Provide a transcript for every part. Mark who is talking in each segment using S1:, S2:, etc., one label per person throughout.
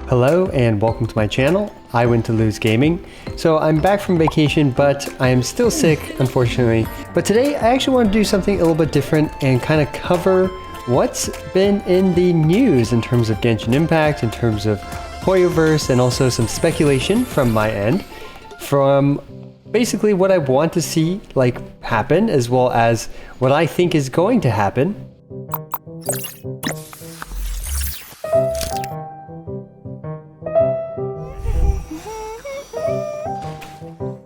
S1: Hello and welcome to my channel, I Win to Lose Gaming. So I'm back from vacation, but I am still sick, unfortunately. But today I actually want to do something a little bit different and kind of cover what's been in the news in terms of Genshin Impact, in terms of Hoyoverse, and also some speculation from my end, from basically what I want to see happen, as well as what I think is going to happen.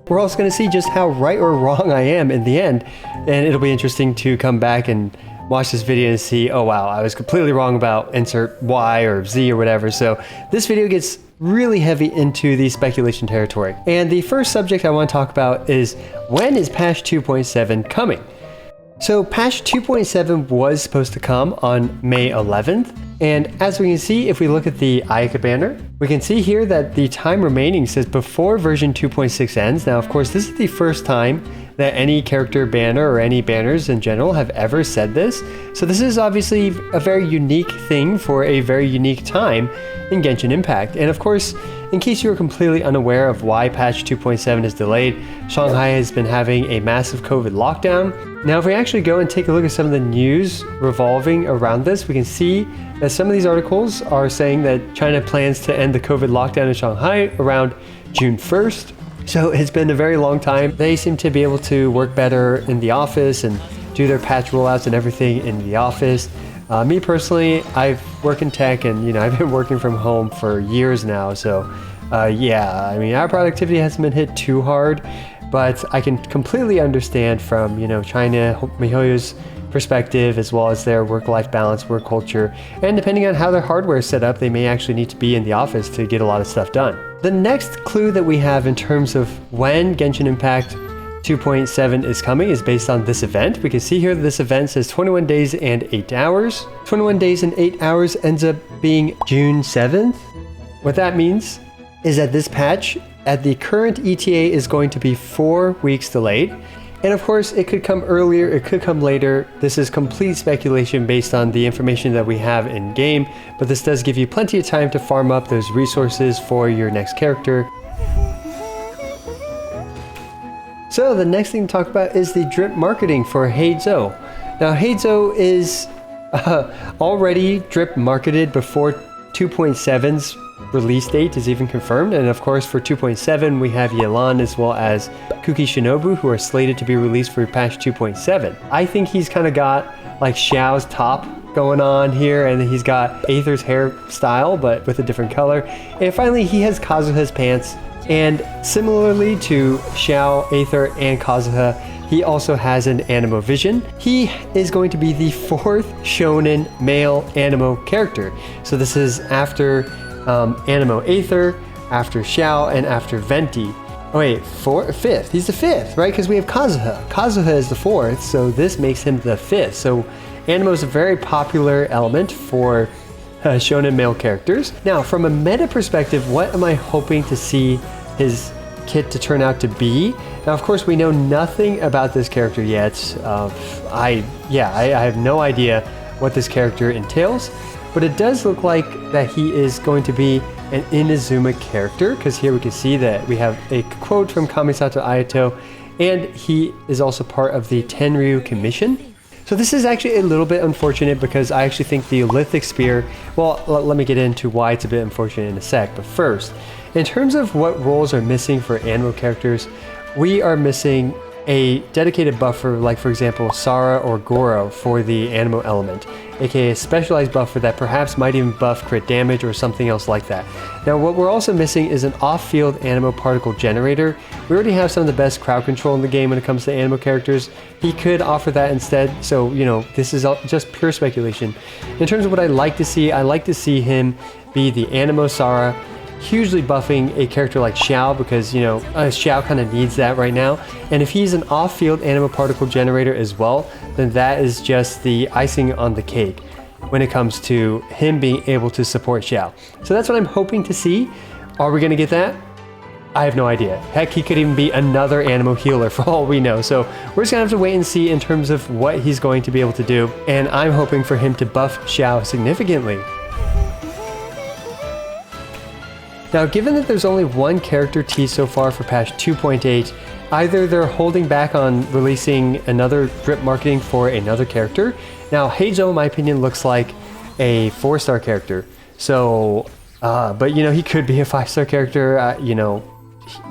S1: We're also going to see just how right or wrong I am in the end, and it'll be interesting to come back and watch this video and see, oh wow, I was completely wrong about insert Y or Z or whatever. So this video gets really heavy into the speculation territory. And the first subject I want to talk about is, when is patch 2.7 coming? So patch 2.7 was supposed to come on May 11th. And as we can see, if we look at the Ayaka banner, we can see here that the time remaining says before version 2.6 ends. Now, of course, this is the first time that any character banner or any banners in general have ever said this. So this is obviously a very unique thing for a very unique time in Genshin Impact. And of course, in case you were completely unaware of why patch 2.7 is delayed, Shanghai has been having a massive COVID lockdown. Now, if we actually go and take a look at some of the news revolving around this, we can see that some of these articles are saying that China plans to end the COVID lockdown in Shanghai around June 1st. So it's been a very long time. They seem to be able to work better in the office and do their patch rollouts and everything in the office. Me personally, I work in tech, and I've been working from home for years now. So yeah, I mean, our productivity hasn't been hit too hard, but I can completely understand from China, MiHoYo's perspective, as well as their work-life balance, work culture, and depending on how their hardware is set up, they may actually need to be in the office to get a lot of stuff done. The next clue that we have in terms of when Genshin Impact 2.7 is coming is based on this event. We can see here that this event says 21 days and 8 hours. 21 days and 8 hours ends up being June 7th. What that means is that this patch at the current ETA is going to be 4 weeks delayed. And of course, it could come earlier, it could come later. This is complete speculation based on the information that we have in game, but this does give you plenty of time to farm up those resources for your next character. So the next thing to talk about is the drip marketing for Heizou. Now, Heizou is already drip marketed before 2.7's release date is even confirmed, and of course for 2.7 we have Yelan as well as Kuki Shinobu, who are slated to be released for patch 2.7. I think he's kind of got like Xiao's top going on here, and he's got Aether's hairstyle but with a different color, and finally he has Kazuha's pants. And similarly to Xiao, Aether, and Kazuha, he also has an Anemo vision. He is going to be the 4th shonen male Anemo character. So this is after Anemo Aether, after Xiao, and after Venti. Oh wait, 5th. He's the 5th, right? Because we have Kazuha. Kazuha is the 4th, so this makes him the 5th. So Anemo is a very popular element for shonen male characters. Now, from a meta perspective, what am I hoping to see his kit to turn out to be? Now, of course, we know nothing about this character yet. I have no idea what this character entails, but it does look like that he is going to be an Inazuma character, because here we can see that we have a quote from Kamisato Ayato, and he is also part of the Tenryu Commission. So this is actually a little bit unfortunate, because I actually think the Lithic Spear, well, let me get into why it's a bit unfortunate in a sec, but first, in terms of what roles are missing for Anemo characters, we are missing a dedicated buffer, like for example Sara or Goro for the Anemo element, aka a specialized buffer that perhaps might even buff crit damage or something else like that. Now, what we're also missing is an off-field Anemo particle generator. We already have some of the best crowd control in the game when it comes to Anemo characters. He could offer that instead, so this is just pure speculation. In terms of what I'd like to see, I like to see him be the Anemo Sara, hugely buffing a character like Xiao, because Xiao kind of needs that right now. And if he's an off-field Anemo particle generator as well, then that is just the icing on the cake when it comes to him being able to support Xiao. So that's what I'm hoping to see. Are we going to get that? I have no idea. Heck, he could even be another Anemo healer for all we know. So we're just gonna have to wait and see in terms of what he's going to be able to do. And I'm hoping for him to buff Xiao significantly. Now, given that there's only one character teased so far for patch 2.8, either they're holding back on releasing another drip marketing for another character. Now, Heizou, in my opinion, looks like a 4-star character. So, but you know, he could be a 5-star character. You know,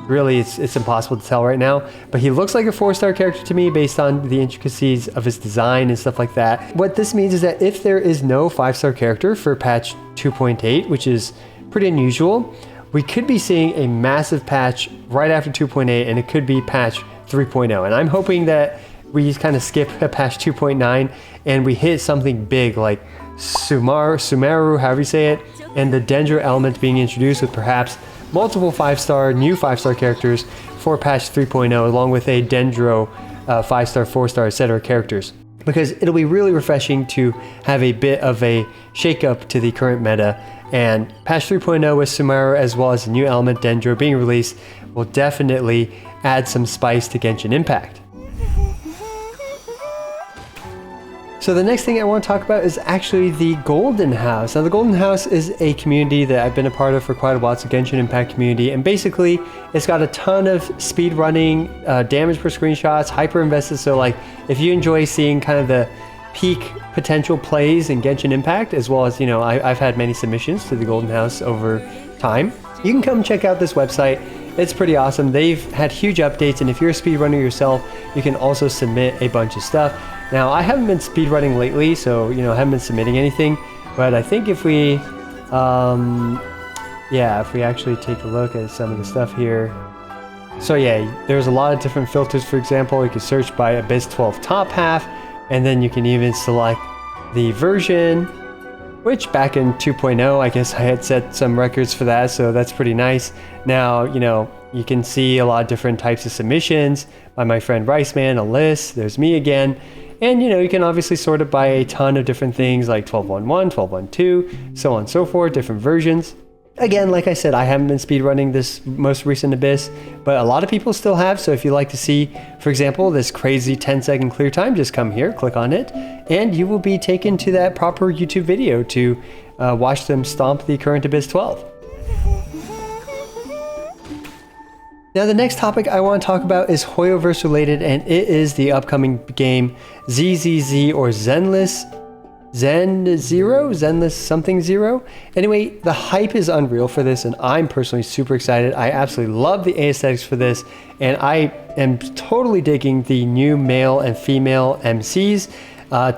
S1: really, it's impossible to tell right now. But he looks like a 4-star character to me based on the intricacies of his design and stuff like that. What this means is that if there is no 5-star character for patch 2.8, which is pretty unusual, we could be seeing a massive patch right after 2.8, and it could be patch 3.0. And I'm hoping that we just kind of skip a patch 2.9 and we hit something big like Sumeru, however you say it, and the Dendro element being introduced with perhaps multiple 5-star, new 5-star characters for patch 3.0, along with a Dendro 5-star, 4-star, etc. characters. Because it'll be really refreshing to have a bit of a shake-up to the current meta, and patch 3.0 with Sumeru as well as the new element Dendro being released will definitely add some spice to Genshin Impact. So the next thing I want to talk about is actually the Golden House. Now the Golden House is a community that I've been a part of for quite a while. It's a Genshin Impact community, and basically it's got a ton of speed running, damage per screenshots, hyper invested. So like if you enjoy seeing kind of the peak potential plays in Genshin Impact, as well as, you know, I've had many submissions to the Golden House over time, you can come check out this website. It's pretty awesome. They've had huge updates, and if you're a speedrunner yourself, you can also submit a bunch of stuff. Now, I haven't been speedrunning lately, so, you know, I haven't been submitting anything, but I think if we, if we actually take a look at some of the stuff here. So yeah, there's a lot of different filters. For example, you can search by Abyss 12 top half, and then you can even select the version, which back in 2.0, I guess I had set some records for that, so that's pretty nice. Now, you know, you can see a lot of different types of submissions by my friend Riceman, Alyss, there's me again. And, you know, you can obviously sort it by a ton of different things like 12.1.1, 12.1.2, so on and so forth, different versions. Again, like I said, I haven't been speedrunning this most recent Abyss, but a lot of people still have. So if you like to see, for example, this crazy 10-second clear time, just come here, click on it, and you will be taken to that proper YouTube video to watch them stomp the current Abyss 12. Now the next topic I want to talk about is Hoyoverse related, and it is the upcoming game ZZZ or Zenless something zero. Anyway, the hype is unreal for this, and I'm personally super excited. I absolutely love the aesthetics for this, and I am totally digging the new male and female MCs.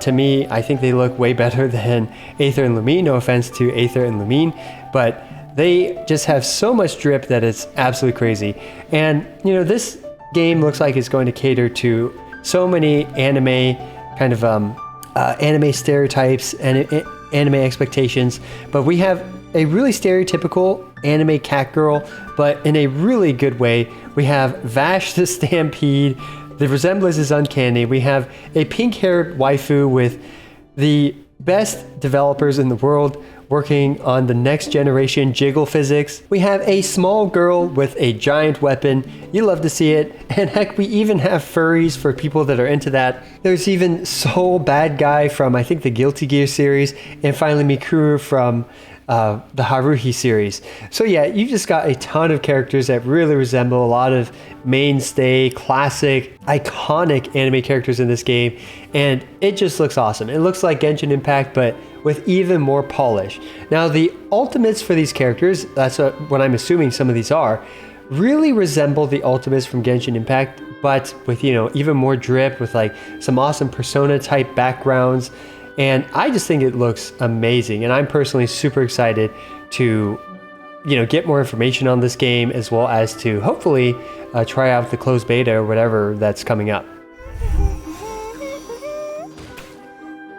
S1: To me, I think they look way better than Aether and Lumine. No offense to Aether and Lumine, but they just have so much drip that it's absolutely crazy. And, you know, this game looks like it's going to cater to so many anime kind of anime stereotypes and anime expectations, but we have a really stereotypical anime cat girl, but in a really good way. We have Vash the Stampede. The resemblance is uncanny. We have a pink-haired waifu with the best developers in the world working on the next generation jiggle physics. We have a small girl with a giant weapon. You love to see it. And heck, we even have furries for people that are into that. There's even Soul Bad Guy from, I think, the Guilty Gear series, and finally Mikuru from the Haruhi series. So yeah, you just got a ton of characters that really resemble a lot of mainstay, classic, iconic anime characters in this game, and it just looks awesome. It looks like Genshin Impact, but with even more polish. Now, the ultimates for these characters, that's what I'm assuming some of these are, really resemble the ultimates from Genshin Impact, but with, you know, even more drip, with like some awesome persona type backgrounds. And I just think it looks amazing, and I'm personally super excited to, you know, get more information on this game, as well as to hopefully try out the closed beta or whatever that's coming up.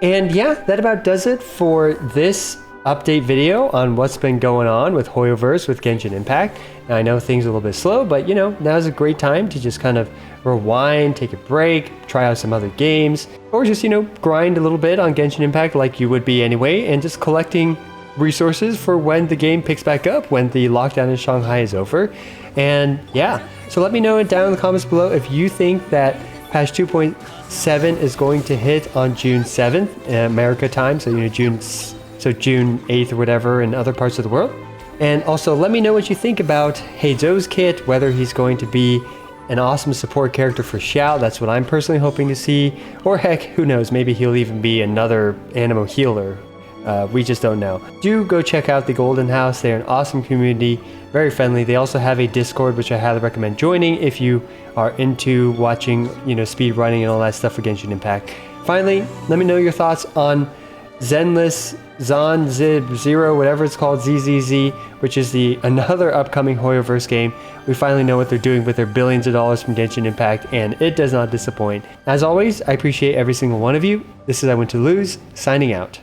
S1: And yeah, that about does it for this update video on what's been going on with Hoyoverse with Genshin Impact. Now, I know things are a little bit slow, but you know, now's a great time to just kind of rewind, take a break, try out some other games, or just, you know, grind a little bit on Genshin Impact like you would be anyway, and just collecting resources for when the game picks back up, when the lockdown in Shanghai is over. And yeah, so let me know down in the comments below if you think that patch 2.7 is going to hit on June 7th, America time, so, you know, June 8th or whatever in other parts of the world. And also let me know what you think about Heizou's kit, whether he's going to be an awesome support character for Xiao. That's what I'm personally hoping to see. Or heck, who knows, maybe he'll even be another Anemo healer. We just don't know. Do go check out the Golden House. They're an awesome community, very friendly. They also have a Discord, which I highly recommend joining if you are into watching, speed running and all that stuff for Genshin Impact. Finally, let me know your thoughts on Zenless Zon Zib Zero, whatever it's called, ZZZ, which is another upcoming Hoyoverse game. We finally know what they're doing with their billions of dollars from Genshin Impact, and it does not disappoint. As always, I appreciate every single one of you. This is I Went to Lose, signing out.